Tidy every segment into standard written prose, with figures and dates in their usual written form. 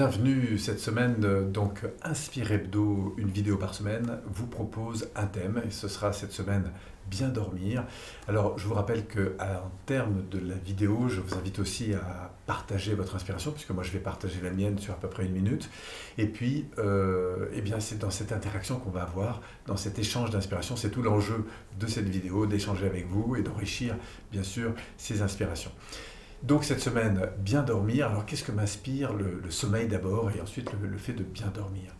Bienvenue cette semaine, donc Inspire Hebdo, une vidéo par semaine, vous propose un thème et ce sera cette semaine bien dormir. Alors je vous rappelle qu'en termes de la vidéo, je vous invite aussi à partager votre inspiration puisque moi je vais partager la mienne sur à peu près 1 minute. Et puis eh bien c'est dans cette interaction qu'on va avoir, dans cet échange d'inspiration, c'est tout l'enjeu de cette vidéo, d'échanger avec vous et d'enrichir bien sûr ces inspirations. Donc cette semaine, bien dormir. Alors qu'est-ce que m'inspire le sommeil d'abord et ensuite le fait de bien dormir?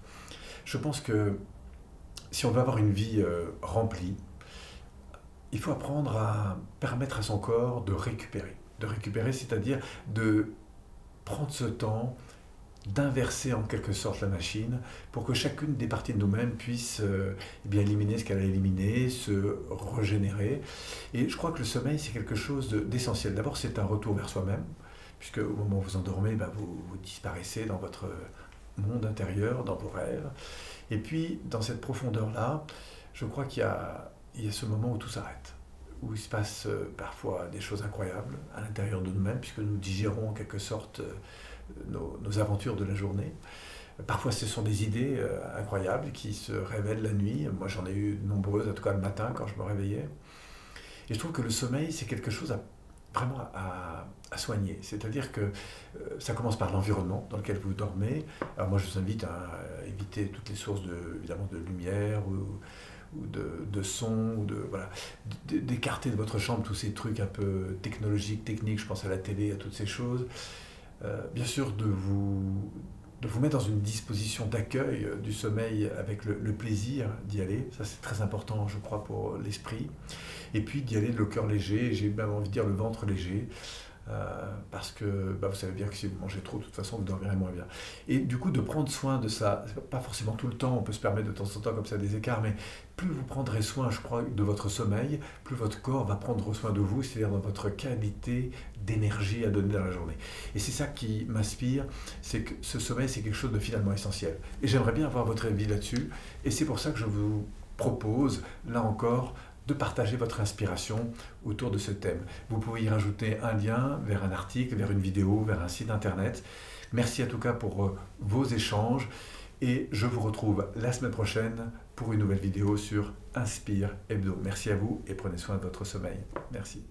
Je pense que si on veut avoir une vie remplie, il faut apprendre à permettre à son corps de récupérer. De récupérer, c'est-à-dire de prendre ce temps d'inverser en quelque sorte la machine pour que chacune des parties de nous-mêmes puisse eh bien, éliminer ce qu'elle a éliminé, se régénérer. Et je crois que le sommeil, c'est quelque chose d'essentiel. D'abord, c'est un retour vers soi-même, puisque au moment où vous endormez, ben, vous disparaissez dans votre monde intérieur, dans vos rêves. Et puis, dans cette profondeur-là, je crois il y a ce moment où tout s'arrête, où il se passe parfois des choses incroyables à l'intérieur de nous-mêmes, puisque nous digérons en quelque sorte nos aventures de la journée. Parfois, ce sont des idées incroyables qui se révèlent la nuit. Moi, j'en ai eu nombreuses, en tout cas le matin, quand je me réveillais. Et je trouve que le sommeil, c'est quelque chose vraiment à soigner. C'est-à-dire que ça commence par l'environnement dans lequel vous dormez. Alors moi, je vous invite à éviter toutes les sources, évidemment, de lumière ou de son, voilà, d'écarter de votre chambre tous ces trucs un peu technologiques, techniques, je pense à la télé, à toutes ces choses. Bien sûr, de vous mettre dans une disposition d'accueil du sommeil avec le plaisir d'y aller. Ça, c'est très important, je crois, pour l'esprit. Et puis d'y aller le cœur léger, j'ai même envie de dire le ventre léger, parce que vous savez bien que si vous mangez trop, de toute façon, vous dormirez moins bien. Et du coup, de prendre soin de ça, pas forcément tout le temps, on peut se permettre de temps en temps comme ça des écarts, mais plus vous prendrez soin, je crois, de votre sommeil, plus votre corps va prendre soin de vous, c'est-à-dire dans votre qualité d'énergie à donner dans la journée. Et c'est ça qui m'inspire, c'est que ce sommeil, c'est quelque chose de finalement essentiel. Et j'aimerais bien avoir votre avis là-dessus, et c'est pour ça que je vous propose, là encore, de partager votre inspiration autour de ce thème. Vous pouvez y rajouter un lien vers un article, vers une vidéo, vers un site internet. Merci en tout cas pour vos échanges et je vous retrouve la semaine prochaine pour une nouvelle vidéo sur Inspire Hebdo. Merci à vous et prenez soin de votre sommeil. Merci.